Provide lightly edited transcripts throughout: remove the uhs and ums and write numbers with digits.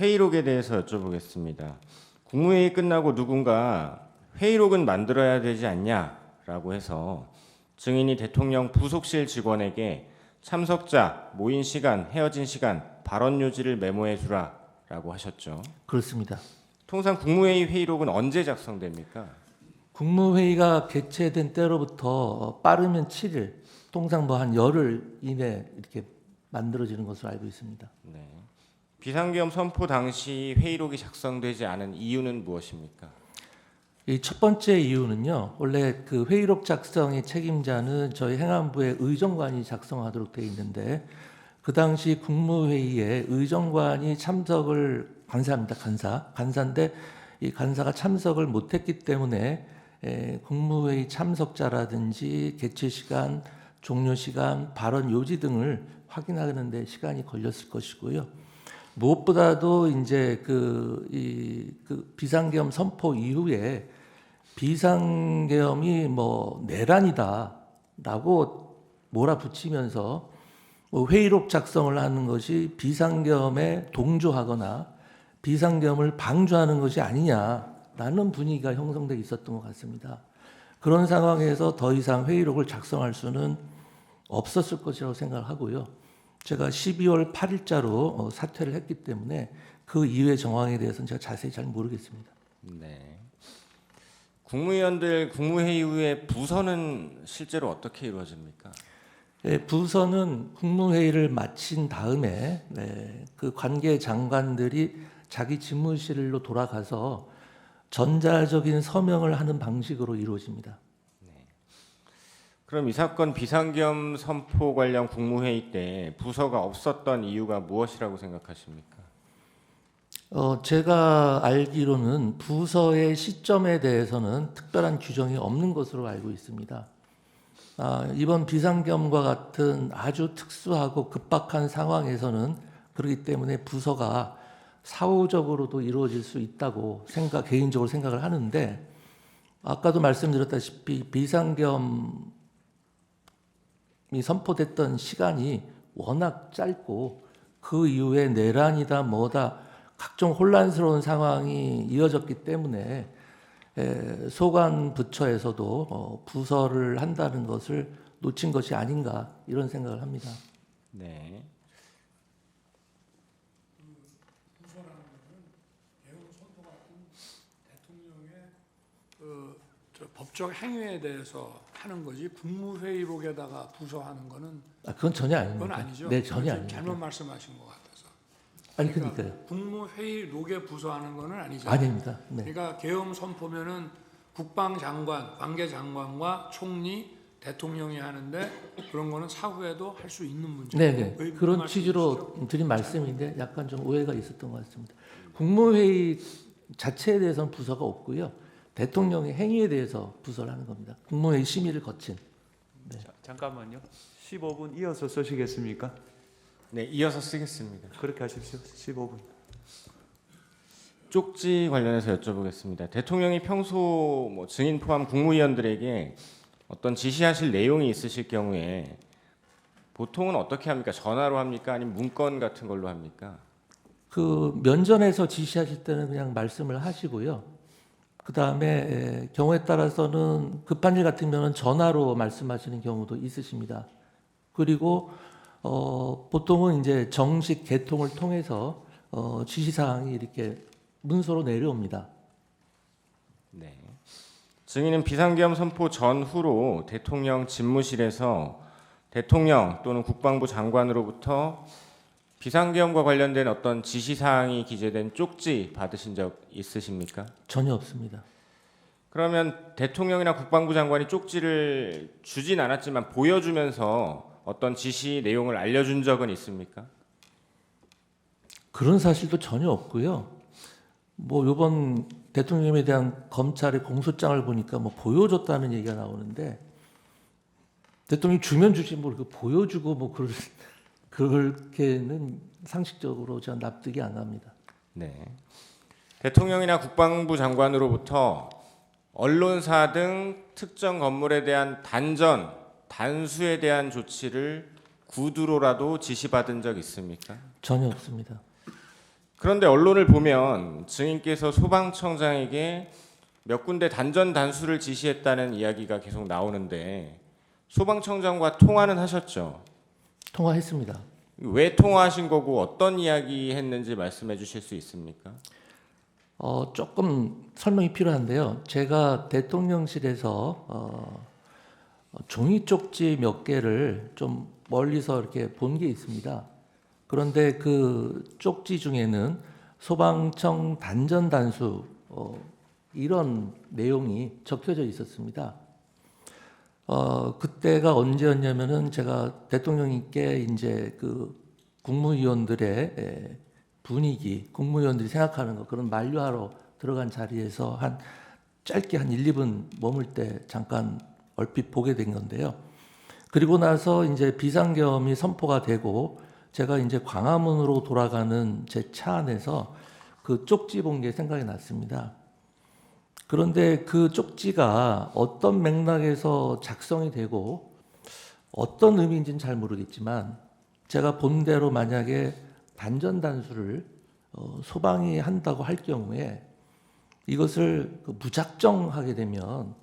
회의록에 대해서 여쭤보겠습니다. 국무회의 끝나고 누군가 회의록은 만들어야 되지 않냐라고 해서 증인이 대통령 부속실 직원에게 참석자, 모인 시간, 헤어진 시간, 발언 요지를 메모해 주라라고 하셨죠. 그렇습니다. 통상 국무회의 회의록은 언제 작성됩니까? 국무회의가 개최된 때로부터 빠르면 7일, 통상 뭐 한 열흘 이내 이렇게 만들어지는 것으로 알고 있습니다. 네. 비상계엄 선포 당시 회의록이 작성되지 않은 이유는 무엇입니까? 이 첫 번째 이유는요. 원래 그 회의록 작성의 책임자는 저희 행안부의 의정관이 작성하도록 되어 있는데 그 당시 국무회의에 의정관이 참석을 간사합니다. 간사인데 이 간사가 참석을 못했기 때문에 국무회의 참석자라든지 개최 시간, 종료 시간, 발언 요지 등을 확인하는 데 시간이 걸렸을 것이고요. 무엇보다도 이제 그 비상계엄 선포 이후에 비상계엄이 뭐 내란이다라고 몰아붙이면서 뭐 회의록 작성을 하는 것이 비상계엄에 동조하거나 비상계엄을 방조하는 것이 아니냐라는 분위기가 형성돼 있었던 것 같습니다. 그런 상황에서 더 이상 회의록을 작성할 수는 없었을 것이라고 생각하고요. 제가 12월 8일자로 사퇴를 했기 때문에 그 이후의 정황에 대해서는 제가 자세히 잘 모르겠습니다. 네. 국무위원들 국무회의 후에 부서는 실제로 어떻게 이루어집니까? 부서는 국무회의를 마친 다음에 그 관계 장관들이 자기 집무실로 돌아가서 전자적인 서명을 하는 방식으로 이루어집니다. 그럼 이 사건 비상계엄 선포 관련 국무회의 때 부서가 없었던 이유가 무엇이라고 생각하십니까? 제가 알기로는 부서의 시점에 대해서는 특별한 규정이 없는 것으로 알고 있습니다. 이번 비상계엄과 같은 아주 특수하고 급박한 상황에서는 그렇기 때문에 부서가 사후적으로도 이루어질 수 있다고 개인적으로 생각을 하는데 아까도 말씀드렸다시피 비상계엄이 선포됐던 시간이 워낙 짧고 그 이후에 내란이다 뭐다 각종 혼란스러운 상황이 이어졌기 때문에 소관 부처에서도 부서를 한다는 것을 놓친 것이 아닌가 이런 생각을 합니다. 네. 부서라는 것은 계엄 선포 같은 대통령의 법적 행위에 대해서 하는 거지 국무회의록에다가 부서하는 거는 그건 전혀 아닙니다. 그건 아니죠. 네, 전혀 아닙니다. 잘못 말씀하신 것 같아서. 아니 그러니까요. 국무회의록에 부서하는 거는 아니죠. 아닙니다. 네. 그러니까 계엄 선포면은 국방장관, 관계장관과 총리, 대통령이 하는데 그런 거는 사후에도 할 수 있는 문제예요. 네네. 그런 취지로 드린 말씀인데 약간 좀 오해가 있었던 것 같습니다. 국무회의 자체에 대해서는 부서가 없고요. 대통령의 행위에 대해서 부서를 하는 겁니다. 국무회의 심의를 거친. 네. 잠깐만요. 15분 이어서 쓰시겠습니까? 네, 이어서 쓰겠습니다. 그렇게 하십시오. 15분. 쪽지 관련해서 여쭤보겠습니다. 대통령이 평소 뭐 증인 포함 국무위원들에게 어떤 지시하실 내용이 있으실 경우에 보통은 어떻게 합니까? 전화로 합니까? 아니면 문건 같은 걸로 합니까? 그 면전에서 지시하실 때는 그냥 말씀을 하시고요. 그 다음에 경우에 따라서는 급한 일 같으면 전화로 말씀하시는 경우도 있으십니다. 그리고 보통은 이제 정식 개통을 통해서 지시사항이 이렇게 문서로 내려옵니다. 네. 증인은 비상계엄 선포 전후로 대통령 집무실에서 대통령 또는 국방부 장관으로부터 비상계엄과 관련된 어떤 지시사항이 기재된 쪽지 받으신 적 있으십니까? 전혀 없습니다. 그러면 대통령이나 국방부 장관이 쪽지를 주진 않았지만 보여주면서 어떤 지시 내용을 알려준 적은 있습니까? 그런 사실도 전혀 없고요. 뭐 이번 대통령에 대한 검찰의 공소장을 보니까 뭐 보여줬다는 얘기가 나오는데 대통령이 주면 주지 뭐 보여주고 뭐 그렇게는 상식적으로 저는 납득이 안 갑니다. 네. 대통령이나 국방부 장관으로부터 언론사 등 특정 건물에 대한 단수에 대한 조치를 구두로라도 지시받은 적 있습니까? 전혀 없습니다. 그런데 언론을 보면 증인께서 소방청장에게 몇 군데 단전 단수를 지시했다는 이야기가 계속 나오는데 소방청장과 통화는 하셨죠? 통화했습니다. 왜 통화하신 거고 어떤 이야기 했는지 말씀해 주실 수 있습니까? 조금 설명이 필요한데요. 제가 대통령실에서 종이 쪽지 몇 개를 좀 멀리서 이렇게 본 게 있습니다. 그런데 그 쪽지 중에는 소방청 단전 단수 이런 내용이 적혀져 있었습니다. 그때가 언제였냐면은 제가 대통령님께 이제 그 국무위원들의 분위기, 국무위원들이 생각하는 거 그런 만류하러 들어간 자리에서 한 짧게 한 1, 2분 머물 때 잠깐 얼핏 보게 된 건데요. 그리고 나서 이제 비상계엄이 선포가 되고 제가 이제 광화문으로 돌아가는 제 차 안에서 그 쪽지 본 게 생각이 났습니다. 그런데 그 쪽지가 어떤 맥락에서 작성이 되고 어떤 의미인지는 잘 모르겠지만 제가 본 대로 만약에 단전 단수를 소방이 한다고 할 경우에 이것을 무작정 하게 되면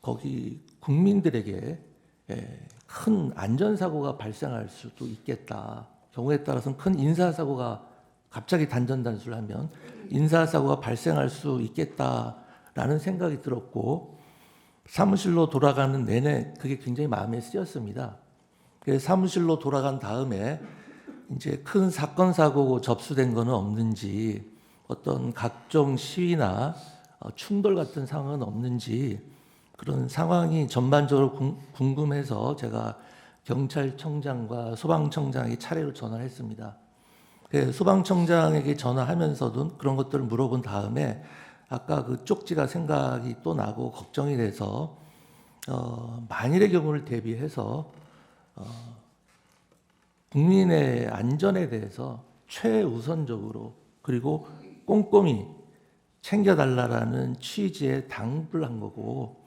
거기 국민들에게 큰 안전사고가 발생할 수도 있겠다. 경우에 따라서는 큰 인사사고가 갑자기 단전 단수를 하면 인사사고가 발생할 수 있겠다라는 생각이 들었고 사무실로 돌아가는 내내 그게 굉장히 마음에 쓰였습니다. 그래서 사무실로 돌아간 다음에 이제 큰 사건 사고 접수된 거는 없는지 어떤 각종 시위나 충돌 같은 상황은 없는지 그런 상황이 전반적으로 궁금해서 제가 경찰청장과 소방청장에게 차례로 전화를 했습니다. 소방청장에게 전화하면서도 그런 것들을 물어본 다음에 아까 그 쪽지가 생각이 또 나고 걱정이 돼서 만일의 경우를 대비해서 국민의 안전에 대해서 최우선적으로 그리고 꼼꼼히 챙겨달라라는 취지에 당부를 한 거고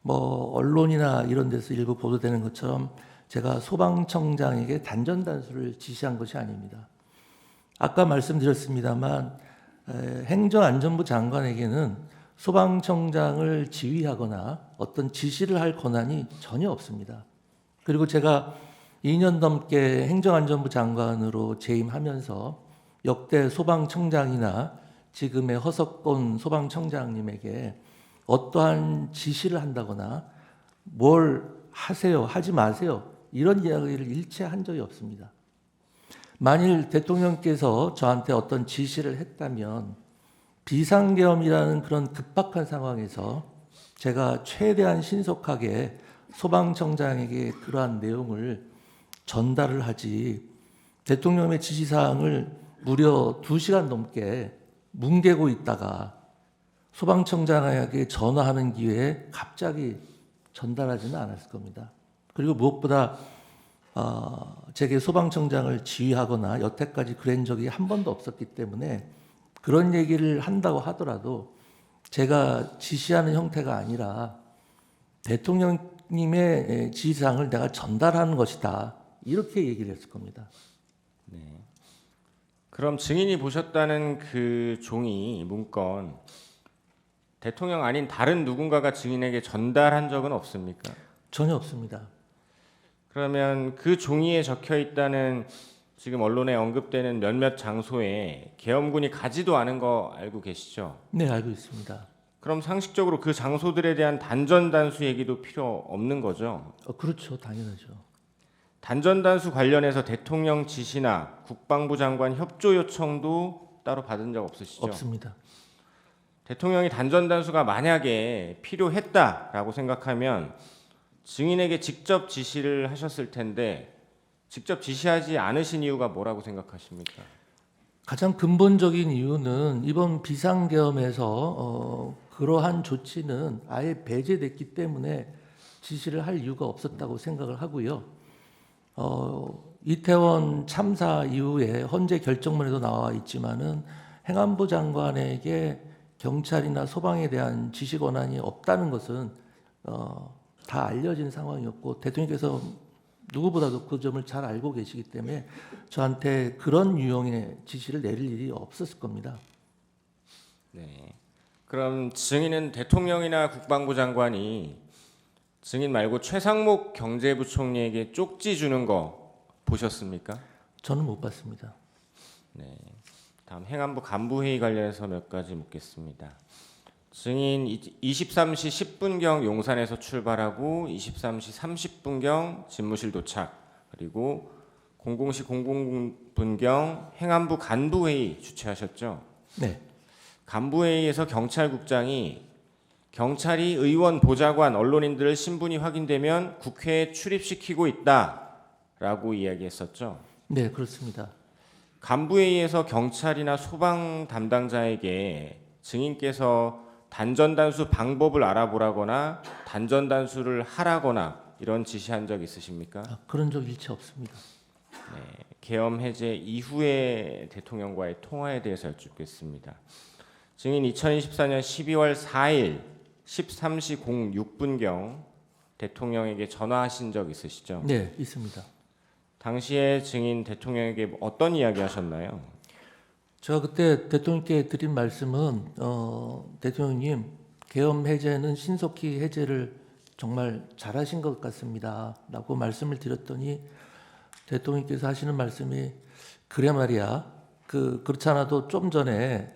뭐 언론이나 이런 데서 일부 보도되는 것처럼 제가 소방청장에게 단전 단수를 지시한 것이 아닙니다. 아까 말씀드렸습니다만 행정안전부 장관에게는 소방청장을 지휘하거나 어떤 지시를 할 권한이 전혀 없습니다. 그리고 제가 2년 넘게 행정안전부 장관으로 재임하면서 역대 소방청장이나 지금의 허석권 소방청장님에게 어떠한 지시를 한다거나 뭘 하세요, 하지 마세요 이런 이야기를 일체 한 적이 없습니다. 만일 대통령께서 저한테 어떤 지시를 했다면 비상계엄이라는 그런 급박한 상황에서 제가 최대한 신속하게 소방청장에게 그러한 내용을 전달을 하지 대통령의 지시사항을 무려 2시간 넘게 뭉개고 있다가 소방청장에게 전화하는 기회에 갑자기 전달하지는 않았을 겁니다. 그리고 무엇보다 제게 소방청장을 지휘하거나 여태까지 그런 적이 한 번도 없었기 때문에 그런 얘기를 한다고 하더라도 제가 지시하는 형태가 아니라 대통령님의 지시사항을 내가 전달하는 것이다. 이렇게 얘기를 했을 겁니다. 그럼 증인이 보셨다는 그 종이 문건 대통령 아닌 다른 누군가가 증인에게 전달한 적은 없습니까? 전혀 없습니다. 그러면 그 종이에 적혀 있다는 지금 언론에 언급되는 몇몇 장소에 계엄군이 가지도 않은 거 알고 계시죠? 네, 알고 있습니다. 그럼 상식적으로 그 장소들에 대한 단전 단수 얘기도 필요 없는 거죠? 그렇죠. 당연하죠. 단전 단수 관련해서 대통령 지시나 국방부 장관 협조 요청도 따로 받은 적 없으시죠? 없습니다. 대통령이 단전 단수가 만약에 필요했다라고 생각하면 증인에게 직접 지시를 하셨을 텐데 직접 지시하지 않으신 이유가 뭐라고 생각하십니까? 가장 근본적인 이유는 이번 비상계엄에서 그러한 조치는 아예 배제됐기 때문에 지시를 할 이유가 없었다고 생각을 하고요. 이태원 참사 이후에 헌재 결정문에도 나와 있지만은 행안부 장관에게 경찰이나 소방에 대한 지시 권한이 없다는 것은 다 알려진 상황이었고 대통령께서 누구보다도 그 점을 잘 알고 계시기 때문에 저한테 그런 유형의 지시를 내릴 일이 없었을 겁니다. 네. 그럼 증인은 대통령이나 국방부 장관이 증인 말고 최상목 경제부총리에게 쪽지 주는 거 보셨습니까? 저는 못 봤습니다. 네. 다음 행안부 간부회의 관련해서 몇 가지 묻겠습니다. 증인 23시 10분경 용산에서 출발하고 23시 30분경 집무실 도착, 그리고 00시 00분경 행안부 간부회의 주최하셨죠? 네, 간부회의에서 경찰국장이 경찰이 의원, 보좌관, 언론인들을 신분이 확인되면 국회에 출입시키고 있다라고 이야기했었죠. 네 그렇습니다. 간부회의에서 경찰이나 소방 담당자에게 증인께서 단전단수 방법을 알아보라거나 단전단수를 하라거나 이런 지시한 적 있으십니까? 그런 적 일체 없습니다. 계엄 해제 이후의 대통령과의 통화에 대해서 여쭙겠습니다. 증인 2024년 12월 4일 13시 06분경 대통령에게 전화하신 적 있으시죠? 네 있습니다. 당시에 증인 대통령에게 어떤 이야기 하셨나요? 제가 그때 대통령께 드린 말씀은 대통령님 계엄 해제는 신속히 해제를 정말 잘하신 것 같습니다라고 말씀을 드렸더니 대통령께서 하시는 말씀이 그래 말이야 그렇지 않아도 좀 전에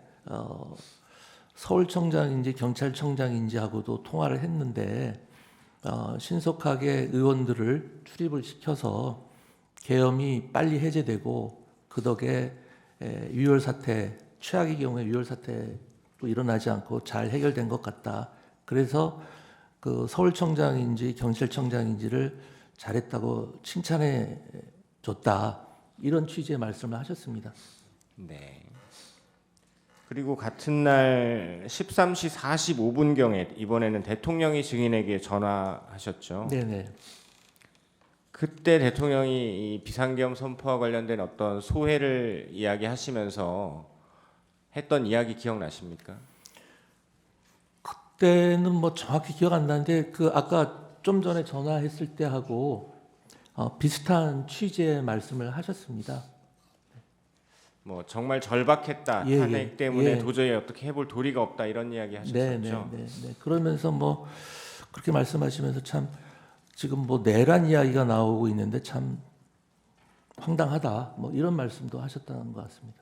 서울청장인지 경찰청장인지 하고도 통화를 했는데 신속하게 의원들을 출입을 시켜서 계엄이 빨리 해제되고 그 덕에 유혈 사태 최악의 경우에 유혈 사태도 일어나지 않고 잘 해결된 것 같다. 그래서 그 서울청장인지 경찰청장인지를 잘했다고 칭찬해 줬다. 이런 취지의 말씀을 하셨습니다. 네. 그리고 같은 날 13시 45분경에 이번에는 대통령이 증인에게 전화하셨죠. 네네. 그때 대통령이 이 비상계엄 선포와 관련된 어떤 소회를 이야기하시면서 했던 이야기 기억나십니까? 그때는 뭐 정확히 기억 안 나는데 그 아까 좀 전에 전화했을 때 하고 비슷한 취지의 말씀을 하셨습니다. 뭐 정말 절박했다. 예, 탄핵 예, 때문에 예. 도저히 어떻게 해볼 도리가 없다 이런 이야기 하셨었죠. 네. 그러면서 뭐 그렇게 말씀하시면서 참 지금 뭐 내란 이야기가 나오고 있는데 참 황당하다. 뭐 이런 말씀도 하셨다는 것 같습니다.